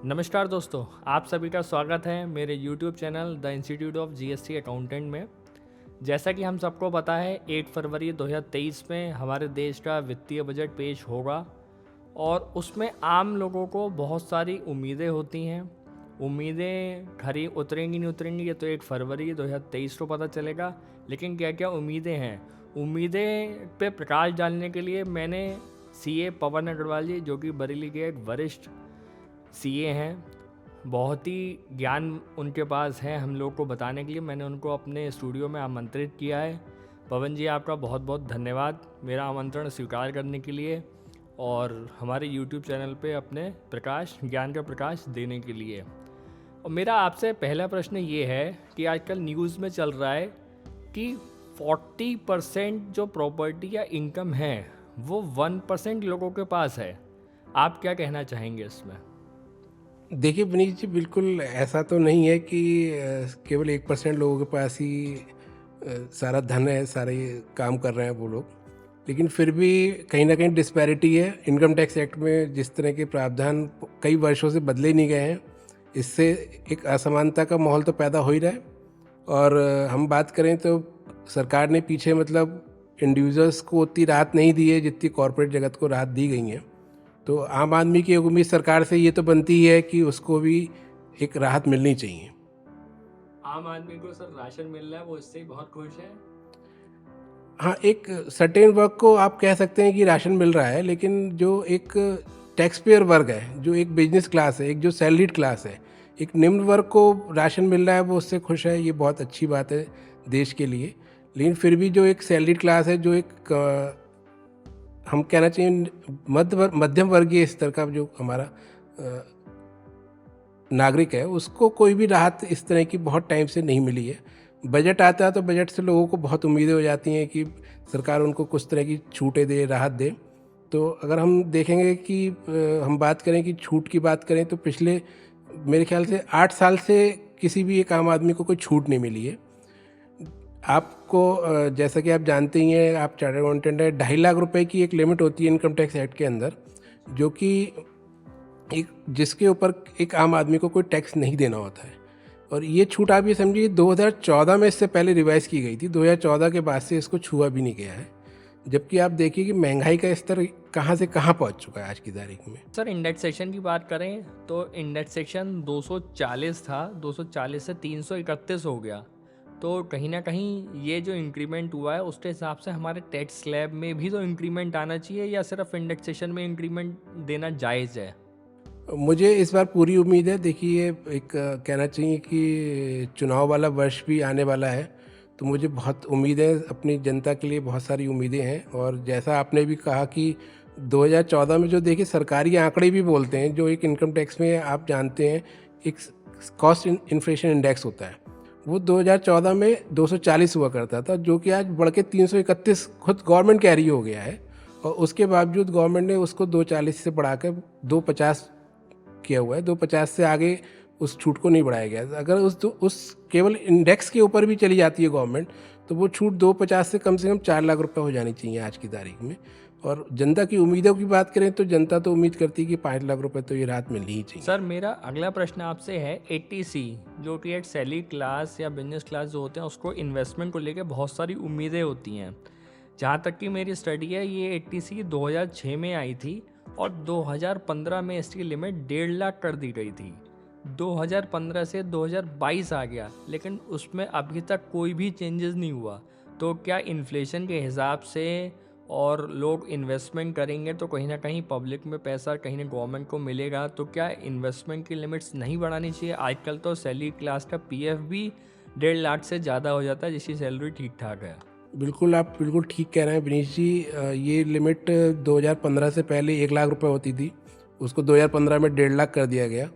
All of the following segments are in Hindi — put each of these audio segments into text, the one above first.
नमस्कार दोस्तों, आप सभी का स्वागत है मेरे YouTube channel the institute of GST accountant में। जैसा कि हम सबको पता है 8 फरवरी 2023 में हमारे देश का वित्तीय बजट पेश होगा और उसमें आम लोगों को बहुत सारी उम्मीदें होती हैं। उम्मीदें खरी उतरेंगी नहीं उतरेंगी ये तो 8 फरवरी 2023 को पता चलेगा, लेकिन क्या क्या उम्मीदें हैं, उम्मीदें पे प्रकाश डालने के लिए मैंने सीए पवन अग्रवाल जी, जो कि बरेली के एक वरिष्ठ सीए हैं, बहुत ही ज्ञान उनके पास है हम लोग को बताने के लिए, मैंने उनको अपने स्टूडियो में आमंत्रित किया है। पवन जी, आपका बहुत बहुत धन्यवाद मेरा आमंत्रण स्वीकार करने के लिए और हमारे YouTube चैनल पे अपने ज्ञान का प्रकाश देने के लिए। और मेरा आपसे पहला प्रश्न ये है कि आजकल न्यूज़ में चल रहा है कि 40% जो प्रॉपर्टी या इनकम है वो 1% लोगों के पास है। आप क्या कहना चाहेंगे इसमें? देखिए विनीत जी, बिल्कुल ऐसा तो नहीं है कि केवल 1% लोगों के पास ही सारा धन है, सारे काम कर रहे हैं वो लोग। लेकिन फिर भी कहीं ना कहीं डिस्पैरिटी है। इनकम टैक्स एक्ट में जिस तरह के प्रावधान कई वर्षों से बदले नहीं गए हैं, इससे एक असमानता का माहौल तो पैदा हो ही रहा है। और हम बात करें तो सरकार ने पीछे मतलब इंडिविजुअल्स को उतनी राहत नहीं दी है जितनी कॉरपोरेट जगत को राहत दी गई है। तो आम आदमी की उम्मीद सरकार से ये तो बनती ही है कि उसको भी एक राहत मिलनी चाहिए। आम आदमी को सर राशन मिल रहा है, वो इससे ही बहुत खुश है। हाँ, एक सर्टेन वर्ग को आप कह सकते हैं कि राशन मिल रहा है, लेकिन जो एक टैक्स पेयर वर्ग है, जो एक बिजनेस क्लास है, एक जो सैलरीड क्लास है, एक निम्न वर्ग को राशन मिल रहा है, वो उससे खुश है। ये बहुत अच्छी बात है देश के लिए। लेकिन फिर भी जो एक सैलरीड क्लास है, जो एक हम कहना चाहिए मध्यम वर्गीय स्तर का जो हमारा नागरिक है, उसको कोई भी राहत इस तरह की बहुत टाइम से नहीं मिली है। बजट आता है तो बजट से लोगों को बहुत उम्मीदें हो जाती हैं कि सरकार उनको कुछ तरह की छूटें दे, राहत दे। तो अगर हम देखेंगे कि हम बात करें कि छूट की बात करें तो पिछले मेरे ख्याल से 8 साल से किसी भी एक आम आदमी को कोई छूट नहीं मिली है। आपको जैसा कि आप जानते ही हैं, आप चार्टर्ड अकाउंटेंट है, 2.5 लाख रुपए की एक लिमिट होती है इनकम टैक्स एक्ट के अंदर, जो कि एक जिसके ऊपर एक आम आदमी को कोई टैक्स नहीं देना होता है। और ये छूट आप ये समझिए 2014 में इससे पहले रिवाइज की गई थी। 2014 के बाद से इसको छुआ भी नहीं गया है। जबकि आप देखिए कि महंगाई का स्तर कहाँ से कहाँ पहुँच चुका है आज की तारीख में। सर इंडेक्सेशन की बात करें तो इंडेक्सेशन 240 था, 240 से 331 हो गया। तो कहीं ना कहीं ये जो इंक्रीमेंट हुआ है उसके हिसाब से हमारे टैक्स स्लैब में भी तो इंक्रीमेंट आना चाहिए, या सिर्फ इंडेक्सेशन में इंक्रीमेंट देना जायज़ है? मुझे इस बार पूरी उम्मीद है। देखिए, एक कहना चाहिए कि चुनाव वाला वर्ष भी आने वाला है, तो मुझे बहुत उम्मीद है, अपनी जनता के लिए बहुत सारी उम्मीदें हैं। और जैसा आपने भी कहा कि 2014 में जो देखिए सरकारी आंकड़े भी बोलते हैं, जो एक इनकम टैक्स में आप जानते हैं एक कॉस्ट इन्फ्लेशन इंडेक्स होता है, वो 2014 में 240 हुआ करता था, जो कि आज बढ़ के 331 खुद गवर्नमेंट कह रही हो गया है। और उसके बावजूद गवर्नमेंट ने उसको 240 से बढ़ाकर 250 किया हुआ है। 250 से आगे उस छूट को नहीं बढ़ाया गया। अगर उस केवल इंडेक्स के ऊपर भी चली जाती है गवर्नमेंट, तो वो छूट 250 से कम 4 लाख रुपए हो जानी चाहिए आज की तारीख में। और जनता की उम्मीदों की बात करें तो जनता तो उम्मीद करती है कि 5 लाख रुपए तो ये राहत मिलनी ही चाहिए। सर मेरा अगला प्रश्न आपसे है, 80C जो कि एक सैलरी क्लास या बिजनेस क्लास जो होते हैं उसको इन्वेस्टमेंट को लेकर बहुत सारी उम्मीदें होती हैं। जहाँ तक कि मेरी स्टडी है, ये 80C 2006 में आई थी और 2015 में इसकी लिमिट 1.5 लाख कर दी गई थी। 2015 से 2022 आ गया, लेकिन उसमें अभी तक कोई भी चेंजेस नहीं हुआ। तो क्या इन्फ्लेशन के हिसाब से और लोग इन्वेस्टमेंट करेंगे तो कहीं ना कहीं पब्लिक में पैसा कहीं ना गवर्नमेंट को मिलेगा, तो क्या इन्वेस्टमेंट की लिमिट्स नहीं बढ़ानी चाहिए? आजकल तो सैलरी क्लास का पीएफ भी 1.5 लाख से ज़्यादा हो जाता है, जिसकी सैलरी ठीक ठाक है। बिल्कुल, आप बिल्कुल ठीक कह रहे हैं विनीश जी। ये लिमिट 2015 से पहले 1 लाख रुपए होती थी, उसको 2015 में 1.5 लाख कर दिया गया।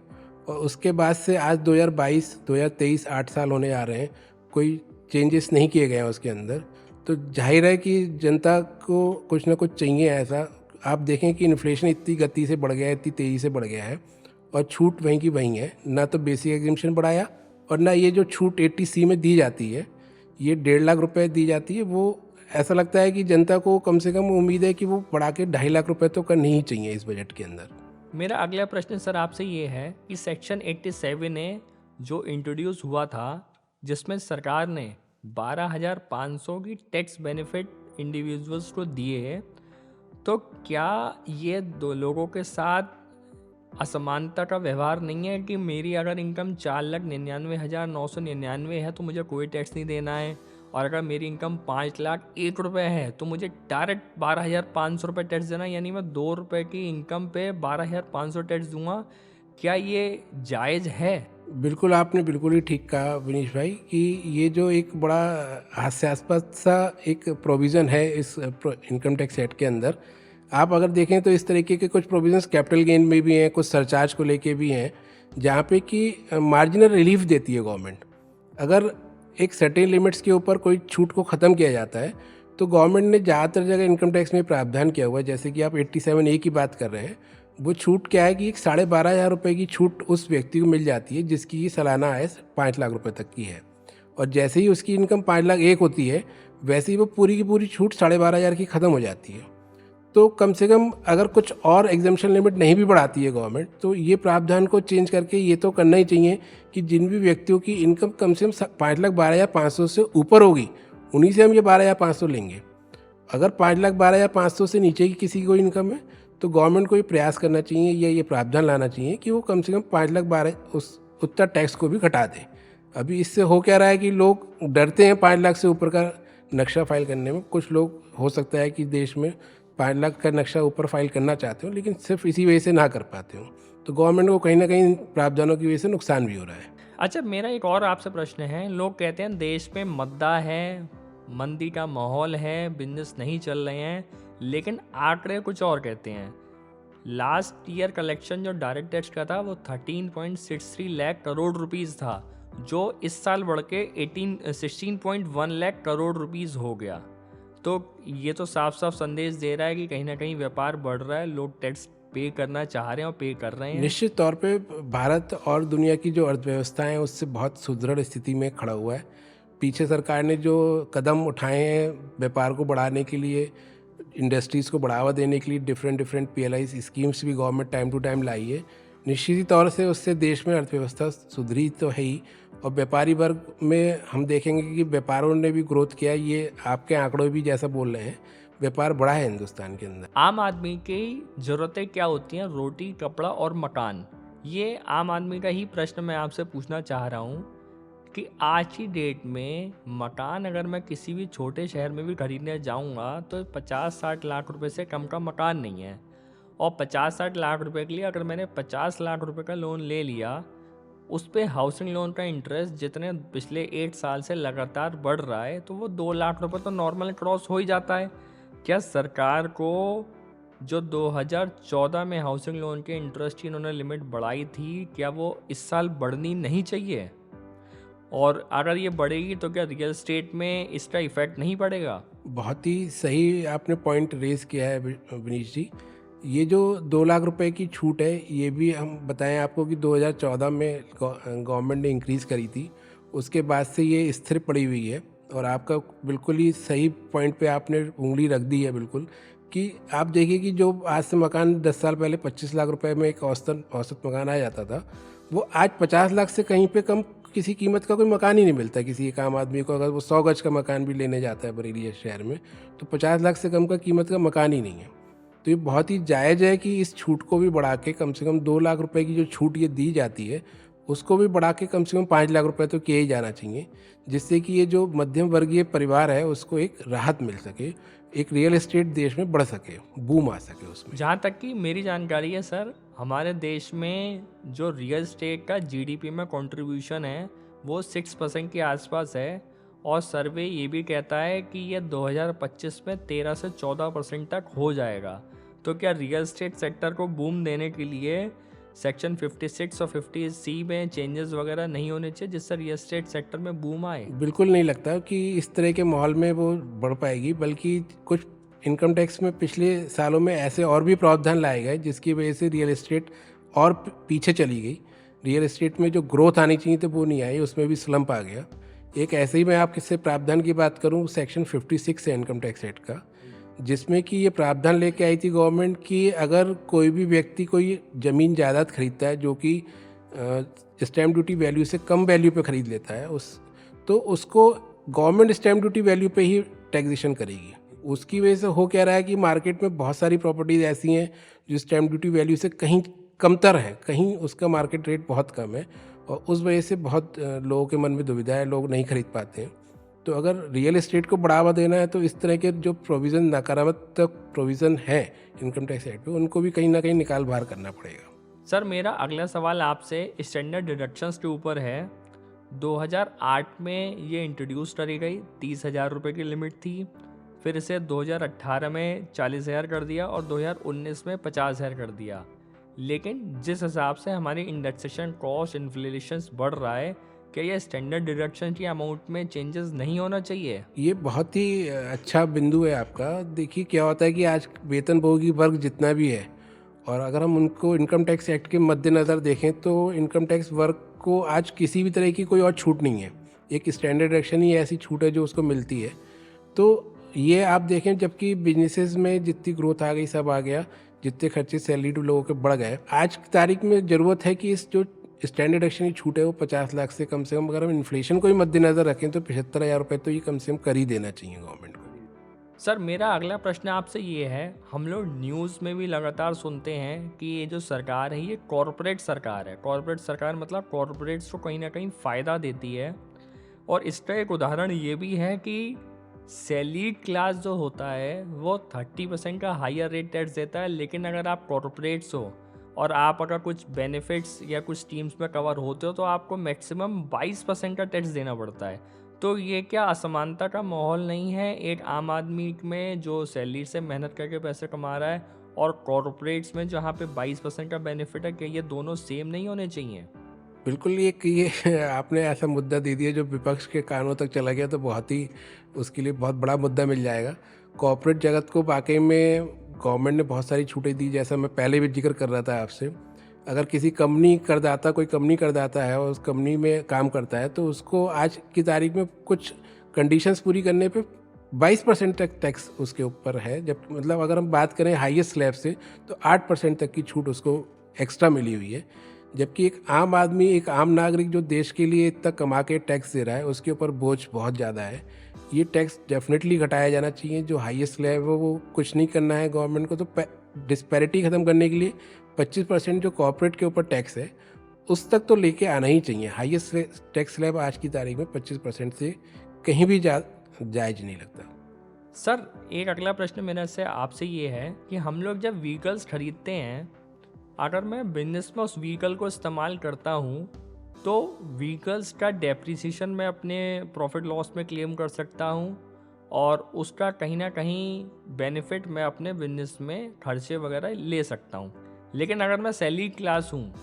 और उसके बाद से आज 2022 2023 8 साल होने आ रहे हैं, कोई चेंजेस नहीं किए गए हैं उसके अंदर। तो जाहिर है कि जनता को कुछ ना कुछ चाहिए ऐसा। आप देखें कि इन्फ्लेशन इतनी गति से बढ़ गया है, इतनी तेज़ी से बढ़ गया है, और छूट वहीं की वहीं है। ना तो बेसिक एग्जामेशन बढ़ाया, और ना ये जो छूट 80C में दी जाती है, ये 1.5 लाख रुपए दी जाती है। वो ऐसा लगता है कि जनता को कम से कम उम्मीद है कि वो बढ़ा के 2.5 लाख रुपए तो करनी ही चाहिए इस बजट के अंदर। मेरा अगला प्रश्न सर आपसे ये है कि सेक्शन 87 ए जो इंट्रोड्यूस हुआ था, जिसमें सरकार ने 12,500 की टैक्स बेनिफिट इंडिविजुअल्स को दिए, तो क्या ये दो लोगों के साथ असमानता का व्यवहार नहीं है कि मेरी अगर इनकम 4,99,999 है तो मुझे कोई टैक्स नहीं देना है, और अगर मेरी इनकम 5,01,000 रुपये है तो मुझे डायरेक्ट 12,500 रुपये टैक्स देना है, यानी मैं 2 रुपये की इनकम पे 12,500 टैक्स दूंगा। क्या ये जायज़ है? बिल्कुल, आपने बिल्कुल ही ठीक कहा विनीश भाई कि ये जो एक बड़ा हास्यास्पद सा एक प्रोविज़न है इस इनकम टैक्स एक्ट के अंदर, आप अगर देखें तो इस तरीके के कुछ प्रोविजंस कैपिटल गेन में भी हैं, कुछ सरचार्ज को लेके भी हैं, जहाँ पे कि मार्जिनल रिलीफ देती है गवर्नमेंट। अगर एक सर्टेन लिमिट्स के ऊपर कोई छूट को ख़त्म किया जाता है तो गवर्नमेंट ने ज़्यादातर जगह इनकम टैक्स में प्रावधान किया हुआ है। जैसे कि आप 87A की बात कर रहे हैं, वो छूट क्या है कि 12,500 रुपये की छूट उस व्यक्ति को मिल जाती है जिसकी सालाना आय 5 लाख रुपये तक की है, और जैसे ही उसकी इनकम 5,01,000 होती है वैसे ही वो पूरी की पूरी छूट 12,500 की ख़त्म हो जाती है। तो कम से कम अगर कुछ और एग्जाम्पशन लिमिट नहीं भी बढ़ाती है गवर्नमेंट, तो ये प्रावधान को चेंज करके ये तो करना ही चाहिए कि जिन भी व्यक्तियों की इनकम कम से कम 5,12,500 से ऊपर होगी उन्हीं से हम ये 12,500 लेंगे। अगर 5,12,500 से नीचे की किसी की कोई इनकम है तो गवर्नमेंट को ये प्रयास करना चाहिए या ये प्रावधान लाना चाहिए कि वो कम से कम 5,12,000 उस उतना टैक्स को भी घटा दें। अभी इससे हो क्या रहा है कि लोग डरते हैं 5 लाख से ऊपर का नक्शा फाइल करने में। कुछ लोग हो सकता है कि देश में 5 लाख का नक्शा ऊपर फाइल करना चाहते हो लेकिन सिर्फ इसी वजह से ना कर पाते हो, तो गवर्नमेंट को कहीं ना कहीं प्रावधानों की वजह से नुकसान भी हो रहा है। अच्छा, मेरा एक और आपसे प्रश्न है। लोग कहते हैं देश में मद्दा है, मंदी का माहौल है, बिजनेस नहीं चल रहे हैं, लेकिन आंकड़े कुछ और कहते हैं। लास्ट ईयर कलेक्शन जो डायरेक्ट टैक्स का था वो 13.63 लाख करोड़ रुपीस था, जो इस साल बढ़ के 16.1 लाख करोड़ रुपीस हो गया। तो ये तो साफ साफ संदेश दे रहा है कि कहीं ना कहीं व्यापार बढ़ रहा है, लोग टैक्स पे करना चाह रहे हैं और पे कर रहे हैं। निश्चित तौर पे भारत और दुनिया की जो अर्थव्यवस्था है उससे बहुत सुदृढ़ स्थिति में खड़ा हुआ है। पीछे सरकार ने जो कदम उठाए हैं व्यापार को बढ़ाने के लिए, इंडस्ट्रीज़ को बढ़ावा देने के लिए डिफरेंट PLI स्कीम्स भी गवर्नमेंट टाइम टू टाइम लाई है। निश्चित ही तौर से उससे देश में अर्थव्यवस्था सुधरी तो है ही, और व्यापारी वर्ग में हम देखेंगे कि व्यापारों ने भी ग्रोथ किया। ये आपके आंकड़ों भी जैसा बोल रहे हैं, व्यापार बड़ा है हिंदुस्तान के अंदर। आम आदमी की ज़रूरतें क्या होती हैं? रोटी, कपड़ा और मकान। ये आम आदमी का ही प्रश्न मैं आपसे पूछना चाह रहा हूँ कि आज की डेट में मकान अगर मैं किसी भी छोटे शहर में भी खरीदने जाऊँगा तो 50-60 लाख रुपए से कम का मकान नहीं है, और 50-60 लाख रुपए के लिए अगर मैंने 50 लाख रुपए का लोन ले लिया, उस पे हाउसिंग लोन का इंटरेस्ट जितने पिछले 8 साल से लगातार बढ़ रहा है, तो वो 2 लाख रुपए तो नॉर्मल क्रॉस हो ही जाता है। क्या सरकार को जो 2014 में हाउसिंग लोन के इंटरेस्ट की इन्होंने लिमिट बढ़ाई थी, क्या वो इस साल बढ़नी नहीं चाहिए? और अगर ये बढ़ेगी तो क्या रियल एस्टेट में इसका इफेक्ट नहीं पड़ेगा? बहुत ही सही आपने पॉइंट रेज किया है विनीश जी। ये जो 2 लाख रुपए की छूट है ये भी हम बताएं आपको कि 2014 में गवर्नमेंट ने इंक्रीज़ करी थी, उसके बाद से ये स्थिर पड़ी हुई है। और आपका बिल्कुल ही सही पॉइंट पे आपने उंगली रख दी है बिल्कुल, कि आप देखिए कि जो आज से मकान 10 साल पहले 25 लाख रुपए में एक औसत मकान आ जाता था, वो आज 50 लाख से कहीं पे कम किसी कीमत का कोई मकान ही नहीं मिलता किसी एक आम आदमी को। अगर वो 100 गज का मकान भी लेने जाता है बरेली शहर में तो 50 लाख से कम का कीमत का मकान ही नहीं है। तो ये बहुत ही जायज़ है कि इस छूट को भी बढ़ा के कम से कम 2 लाख रुपए की जो छूट ये दी जाती है उसको भी बढ़ा के कम से कम 5 लाख रुपए तो किए ही जाना चाहिए, जिससे कि ये जो मध्यम वर्गीय परिवार है उसको एक राहत मिल सके, एक रियल एस्टेट देश में बढ़ सके, बूम आ सके उसमें। जहाँ तक कि मेरी जानकारी है सर, हमारे देश में जो रियल एस्टेट का जीडीपी में कंट्रीब्यूशन है वो 6% के आसपास है, और सर्वे ये भी कहता है कि ये 2025 में 13 से 14% तक हो जाएगा। तो क्या रियल एस्टेट सेक्टर को बूम देने के लिए सेक्शन 56 और 50C में चेंजेस वगैरह नहीं होने चाहिए जिससे रियल एस्टेट सेक्टर में बूम आए? बिल्कुल नहीं लगता कि इस तरह के माहौल में वो बढ़ पाएगी, बल्कि कुछ इनकम टैक्स में पिछले सालों में ऐसे और भी प्रावधान लाए गए जिसकी वजह से रियल एस्टेट और पीछे चली गई। रियल एस्टेट में जो ग्रोथ आनी चाहिए तो वो नहीं आई, उसमें भी स्लम्प आ गया। एक ऐसे ही मैं आपके से प्रावधान की बात करूँ, सेक्शन 56 है इनकम टैक्स एक्ट का, जिसमें कि ये प्रावधान लेके आई थी गवर्नमेंट कि अगर कोई भी व्यक्ति कोई ज़मीन जायदाद खरीदता है जो कि स्टैम्प ड्यूटी वैल्यू से कम वैल्यू पे ख़रीद लेता है तो उसको गवर्नमेंट स्टैम्प ड्यूटी वैल्यू पे ही टैक्सेशन करेगी। उसकी वजह से हो क्या रहा है कि मार्केट में बहुत सारी प्रॉपर्टीज़ ऐसी हैं जो स्टैम्प ड्यूटी वैल्यू से कहीं कमतर है, कहीं उसका मार्केट रेट बहुत कम है और उस वजह से बहुत लोगों के मन में दुविधा है, लोग नहीं खरीद पाते हैं। तो अगर रियल एस्टेट को बढ़ावा देना है तो इस तरह के जो प्रोविज़न नकारात्मक प्रोविज़न है इनकम टैक्स एक्ट पे, उनको भी कहीं ना कहीं निकाल बाहर करना पड़ेगा। सर मेरा अगला सवाल आपसे स्टैंडर्ड डिडक्शंस के ऊपर है। 2008 में ये इंट्रोड्यूस करी गई, 30,000 रुपये की लिमिट थी। फिर इसे 2018 में 40,000 कर दिया और 2019 में 50,000 कर दिया। लेकिन जिस हिसाब से हमारी इंडेक्सेशन कॉस्ट इन्फ्लेशन बढ़ रहा है, क्या ये स्टैंडर्ड डिडक्शन की अमाउंट में चेंजेस नहीं होना चाहिए? ये बहुत ही अच्छा बिंदु है आपका। देखिए क्या होता है कि आज वेतनभोगी वर्ग जितना भी है और अगर हम उनको इनकम टैक्स एक्ट के मद्देनज़र देखें तो इनकम टैक्स वर्ग को आज किसी भी तरह की कोई और छूट नहीं है। एक स्टैंडर्ड डिडक्शन ही ऐसी छूट है जो उसको मिलती है। तो ये आप देखें, जबकि बिजनेसेस में जितनी ग्रोथ आ गई सब आ गया, जितने खर्चे सैलरी टू लोगों के बढ़ गए, आज की तारीख में ज़रूरत है कि इस जो स्टैंडर्ड डिडक्शन की छूट है वो 50 लाख से कम अगर हम इन्फ्लेशन को ही मद्देनज़र रखें तो 75,000 रुपये तो ये कम से कम कर ही देना चाहिए गवर्नमेंट को। सर मेरा अगला प्रश्न आपसे ये है, हम लोग न्यूज़ में भी लगातार सुनते हैं कि ये जो सरकार है ये कॉरपोरेट सरकार है। कॉरपोरेट सरकार मतलब कॉरपोरेट्स को कहीं ना कहीं फ़ायदा देती है। और इसका एक उदाहरण ये भी है कि सैलरीड क्लास जो होता है वो 30% का हायर रेट टैक्स देता है, लेकिन अगर आप कॉरपोरेट्स हो और आप अगर कुछ बेनिफिट्स या कुछ स्कीम्स में कवर होते हो तो आपको मैक्सिमम 22% का टैक्स देना पड़ता है। तो ये क्या असमानता का माहौल नहीं है एक आम आदमी में जो सैलरी से मेहनत करके पैसे कमा रहा है और कॉरपोरेट्स में जहाँ पे 22% का बेनिफिट है? क्या ये दोनों सेम नहीं होने चाहिए? बिल्कुल, ये आपने ऐसा मुद्दा दे दिया जो विपक्ष के कानों तक चला गया तो बहुत ही उसके लिए बहुत बड़ा मुद्दा मिल जाएगा। कॉर्पोरेट जगत को वाकई में गवर्नमेंट ने बहुत सारी छूटें दी, जैसा मैं पहले भी जिक्र कर रहा था आपसे। अगर किसी कोई कंपनी करदाता है और उस कंपनी में काम करता है तो उसको आज की तारीख में कुछ कंडीशंस पूरी करने पे 22% तक टैक्स उसके ऊपर है। जब मतलब अगर हम बात करें हाईएस्ट स्लैब से तो 8% तक की छूट उसको एक्स्ट्रा मिली हुई है। जबकि एक आम आदमी, एक आम नागरिक जो देश के लिए इतना कमा के टैक्स दे रहा है, उसके ऊपर बोझ बहुत ज़्यादा है। ये टैक्स डेफिनेटली घटाया जाना चाहिए। जो हाईएस्ट स्लैब है वो कुछ नहीं करना है गवर्नमेंट को, तो डिस्पैरिटी ख़त्म करने के लिए 25% जो कॉर्पोरेट के ऊपर टैक्स है उस तक तो लेके आना ही चाहिए। हाईएस्ट टैक्स स्लैब आज की तारीख में 25% से कहीं भी जायज़ नहीं लगता। सर एक अगला प्रश्न मेरा से आपसे ये है कि हम लोग जब व्हीकल्स खरीदते हैं, अगर मैं बिजनेस में उस व्हीकल को इस्तेमाल करता हूँ तो व्हीकल्स का डेप्रिसिएशन मैं अपने प्रॉफिट लॉस में क्लेम कर सकता हूँ और उसका कहीं ना कहीं बेनिफिट मैं अपने बिजनेस में खर्चे वगैरह ले सकता हूँ। लेकिन अगर मैं सैलरी क्लास हूँ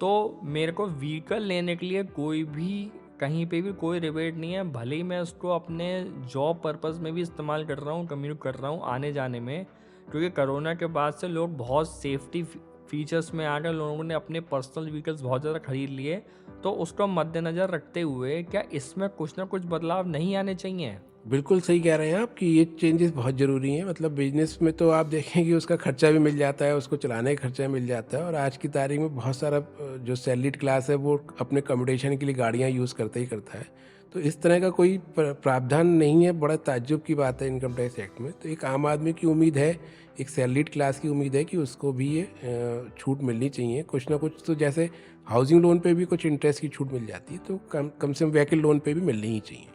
तो मेरे को व्हीकल लेने के लिए कोई भी कहीं पे भी कोई रिबेट नहीं है, भले ही मैं उसको अपने जॉब पर्पस में भी इस्तेमाल कर रहा हूँ, कम्यूट कर रहा हूँ आने जाने में। क्योंकि कोरोना के बाद से लोग बहुत सेफ्टी फीचर्स में आकर लोगों ने अपने पर्सनल व्हीकल्स बहुत ज़्यादा खरीद लिए, तो उसको मद्देनज़र रखते हुए क्या इसमें कुछ ना कुछ बदलाव नहीं आने चाहिए? बिल्कुल सही कह रहे हैं आप कि ये चेंजेस बहुत ज़रूरी हैं। मतलब बिजनेस में तो आप देखें कि उसका खर्चा भी मिल जाता है, उसको चलाने का खर्चा मिल जाता है। और आज की तारीख में बहुत सारा जो सैलरीड क्लास है वो अपने कम्यूटेशन के लिए गाड़ियाँ यूज़ करता ही करता है। तो इस तरह का कोई प्रावधान नहीं है, बड़ा ताज्जुब की बात है इनकम टैक्स एक्ट में। तो एक आम आदमी की उम्मीद है, एक सैलरीड क्लास की उम्मीद है कि उसको भी ये छूट मिलनी चाहिए कुछ ना कुछ। तो जैसे हाउसिंग लोन पे भी कुछ इंटरेस्ट की छूट मिल जाती है, तो कम से कम व्हीकल लोन पे भी मिलनी ही चाहिए।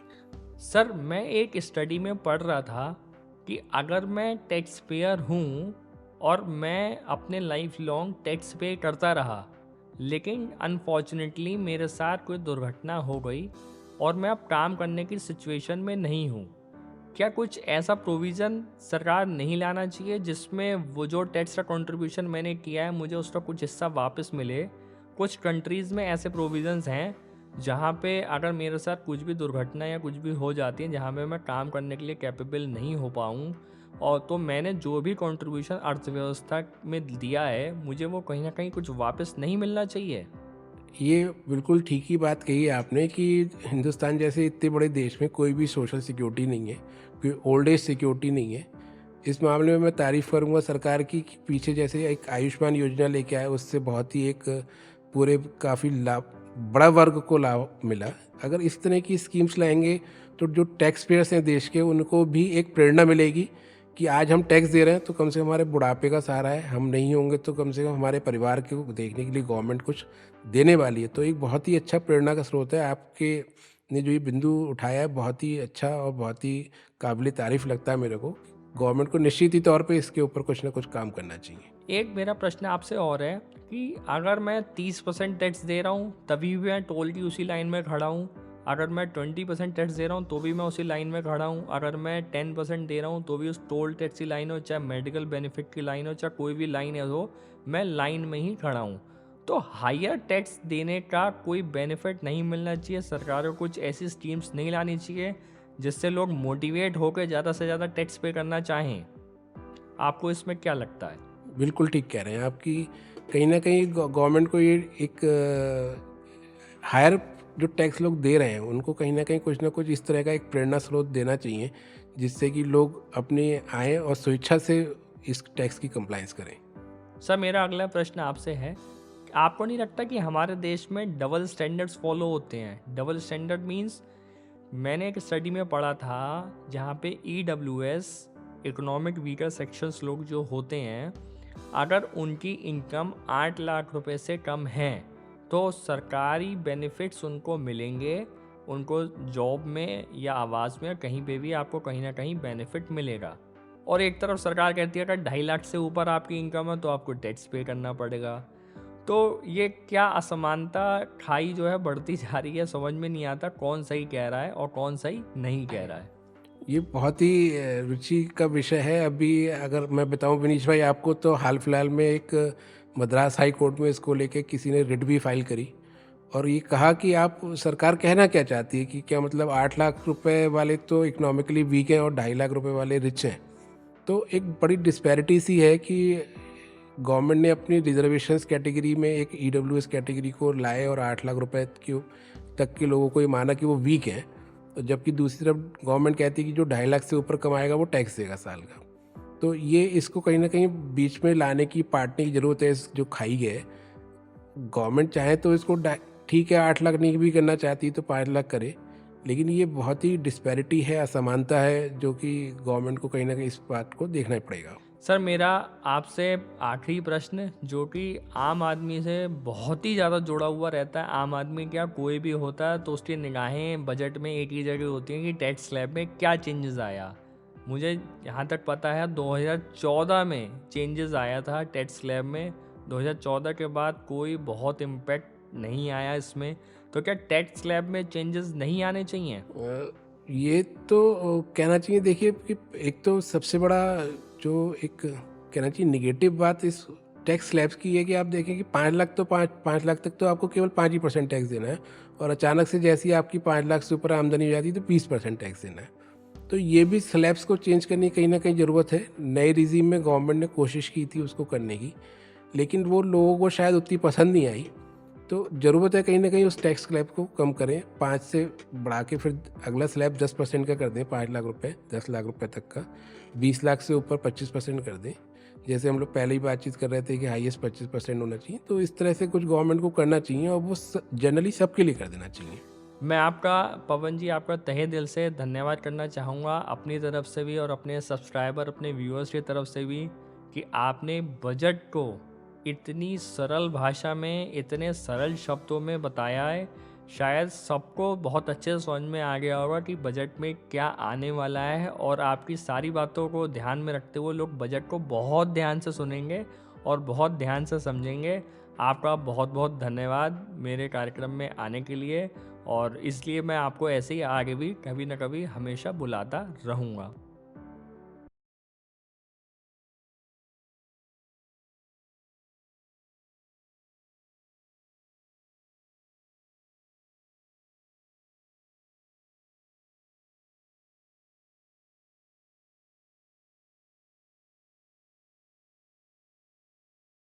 सर मैं एक स्टडी में पढ़ रहा था कि अगर मैं टैक्स पेयर हूँ और मैं अपने लाइफ लॉन्ग टैक्स पे करता रहा, लेकिन अनफॉर्चुनेटली मेरे साथ कोई दुर्घटना हो गई और मैं अब काम करने की सिचुएशन में नहीं हूँ, क्या कुछ ऐसा प्रोविज़न सरकार नहीं लाना चाहिए जिसमें वो जो टैक्स का कंट्रीब्यूशन मैंने किया है मुझे उसका कुछ हिस्सा वापस मिले? कुछ कंट्रीज़ में ऐसे प्रोविज़न्स हैं जहाँ पे अगर मेरे साथ कुछ भी दुर्घटना या कुछ भी हो जाती है जहाँ पे मैं काम करने के लिए कैपेबल नहीं हो पाऊँ, और तो मैंने जो भी कंट्रीब्यूशन अर्थव्यवस्था में दिया है मुझे वो कहीं ना कहीं कुछ वापस नहीं मिलना चाहिए? ये बिल्कुल ठीक ही बात कही है आपने कि हिंदुस्तान जैसे इतने बड़े देश में कोई भी सोशल सिक्योरिटी नहीं है, कोई ओल्ड एज सिक्योरिटी नहीं है। इस मामले में मैं तारीफ़ करूँगा सरकार की कि पीछे जैसे एक आयुष्मान योजना लेके आए, उससे बहुत ही एक पूरे काफ़ी लाभ बड़ा वर्ग को लाभ मिला। अगर इस तरह की स्कीम्स लाएँगे तो जो टैक्स पेयर्स हैं देश के, उनको भी एक प्रेरणा मिलेगी कि आज हम टैक्स दे रहे हैं तो कम से कम हमारे बुढ़ापे का सहारा है, हम नहीं होंगे तो कम से कम हमारे परिवार को देखने के लिए गवर्नमेंट कुछ देने वाली है। तो एक बहुत ही अच्छा प्रेरणा का स्रोत है। आपके ने जो ये बिंदु उठाया है बहुत ही अच्छा और बहुत ही काबिल तारीफ़ लगता है मेरे को। गवर्नमेंट को निश्चित ही तौर पे इसके ऊपर कुछ ना कुछ काम करना चाहिए। एक मेरा प्रश्न आपसे और है कि अगर मैं 30% टैक्स दे रहा हूँ तभी भी मैं टोल की उसी लाइन में खड़ा हूँ, अगर मैं 20% टैक्स दे रहा हूँ तो भी मैं उसी लाइन में खड़ा हूँ, अगर मैं 10% दे रहा हूँ तो भी उस टोल टैक्स की लाइन हो, चाहे मेडिकल बेनिफिट की लाइन हो, चाहे कोई भी लाइन है हो, मैं लाइन में ही खड़ा हूँ। तो हायर टैक्स देने का कोई बेनिफिट नहीं मिलना चाहिए? सरकार को कुछ ऐसी स्कीम्स नहीं लानी चाहिए जिससे लोग मोटिवेट होकर ज़्यादा से ज़्यादा टैक्स पे करना चाहें? आपको इसमें क्या लगता है? बिल्कुल ठीक कह रहे हैं आप कि कहीं न कहीं गवर्नमेंट को ये एक हायर जो टैक्स लोग दे रहे हैं, उनको कहीं न कहीं कुछ न कुछ इस तरह का एक प्रेरणा स्रोत देना चाहिए, जिससे कि लोग अपनी आएँ और स्वेच्छा से इस टैक्स की कंप्लायंस करें। सर, मेरा अगला प्रश्न आपसे है, आपको नहीं लगता कि हमारे देश में डबल स्टैंडर्ड्स फॉलो होते हैं? डबल स्टैंडर्ड मीन्स, मैंने एक स्टडी में पढ़ा था जहाँ पे EWS, इकोनॉमिक वीकर सेक्शंस लोग जो होते हैं, अगर उनकी इनकम 8 लाख रुपए से कम है तो सरकारी बेनिफिट्स उनको मिलेंगे, उनको जॉब में या आवास में कहीं पे भी आपको कहीं ना कहीं बेनिफिट मिलेगा। और एक तरफ सरकार कहती है अगर 2.5 लाख से ऊपर आपकी इनकम है तो आपको टैक्स पे करना पड़ेगा। तो ये क्या असमानता खाई जो है बढ़ती जा रही है, समझ में नहीं आता कौन सही कह रहा है और कौन सही नहीं कह रहा है। ये बहुत ही रुचि का विषय है। अभी अगर मैं बताऊं विनीश भाई आपको, तो हाल फिलहाल में एक मद्रास हाई कोर्ट में इसको लेके किसी ने रिट भी फाइल करी और ये कहा कि आप सरकार कहना क्या चाहती है कि क्या मतलब 8 लाख रुपए वाले तो इकोनॉमिकली वीक हैं और 2.5 लाख रुपए वाले रिच हैं। तो एक बड़ी डिस्पैरिटी सी है कि गवर्नमेंट ने अपनी रिजर्वेशंस कैटेगरी में एक EWS कैटेगरी को लाए और 8 लाख रुपए तक के लोगों को ये माना कि वो वीक हैं। तो जबकि दूसरी तरफ गवर्नमेंट कहती है कि जो 2.5 लाख से ऊपर कमाएगा वो टैक्स देगा साल का। तो ये इसको कहीं ना कहीं बीच में लाने की पार्टने की ज़रूरत है। इस जो खाई गए, गवर्नमेंट चाहे तो इसको ठीक है 8 लाख नहीं भी करना चाहती तो 5 लाख करे, लेकिन ये बहुत ही डिस्पैरिटी है, असमानता है, जो कि गवर्नमेंट को कहीं ना कहीं इस बात को देखना ही पड़ेगा। सर, मेरा आपसे आखिरी प्रश्न जो कि आम आदमी से बहुत ही ज़्यादा जुड़ा हुआ रहता है, आम आदमी क्या कोई भी होता है तो उसकी निगाहें बजट में एक ही जगह होती हैं कि टैक्स स्लैब में क्या चेंजेस आया। मुझे यहाँ तक पता है 2014 में चेंजेस आया था टैक्स स्लैब में, 2014 के बाद कोई बहुत इम्पैक्ट नहीं आया इसमें। तो क्या टैक्स स्लैब में चेंजेस नहीं आने चाहिए? ये तो कहना चाहिए, देखिए कि एक तो सबसे बड़ा जो एक कहना चाहिए निगेटिव बात इस टैक्स स्लैब्स की है कि आप देखें कि 5 लाख तो 5 लाख तक तो आपको केवल 5% टैक्स देना है और अचानक से जैसी आपकी 5 लाख से ऊपर आमदनी हो जाती है तो 20% टैक्स देना है। तो ये भी स्लैब्स को चेंज करने की कहीं ना कहीं ज़रूरत है। नए रिजीम में गवर्नमेंट ने कोशिश की थी उसको करने की, लेकिन वो लोगों को शायद उतनी पसंद नहीं आई। तो ज़रूरत है कहीं ना कहीं उस टैक्स स्लैब को कम करें, 5 से बढ़ा के फिर अगला स्लैब 10% का कर दें, 5 लाख रुपए 10 लाख रुपए तक का, 20 लाख से ऊपर 25% कर दें। जैसे हम लोग पहले ही बातचीत कर रहे थे कि हाईएस्ट 25% होना चाहिए, तो इस तरह से कुछ गवर्नमेंट को करना चाहिए और वो जनरली सबके लिए कर देना चाहिए। मैं आपका, पवन जी, आपका तहे दिल से धन्यवाद करना चाहूँगा अपनी तरफ से भी और अपने सब्सक्राइबर, अपने व्यूअर्स की तरफ से भी, कि आपने बजट को इतनी सरल भाषा में, इतने सरल शब्दों में बताया है। शायद सबको बहुत अच्छे से समझ में आ गया होगा कि बजट में क्या आने वाला है, और आपकी सारी बातों को ध्यान में रखते हुए लोग बजट को बहुत ध्यान से सुनेंगे और बहुत ध्यान से समझेंगे। आपका बहुत बहुत धन्यवाद मेरे कार्यक्रम में आने के लिए, और इसलिए मैं आपको ऐसे ही आगे भी कभी ना कभी हमेशा बुलाता रहूँगा।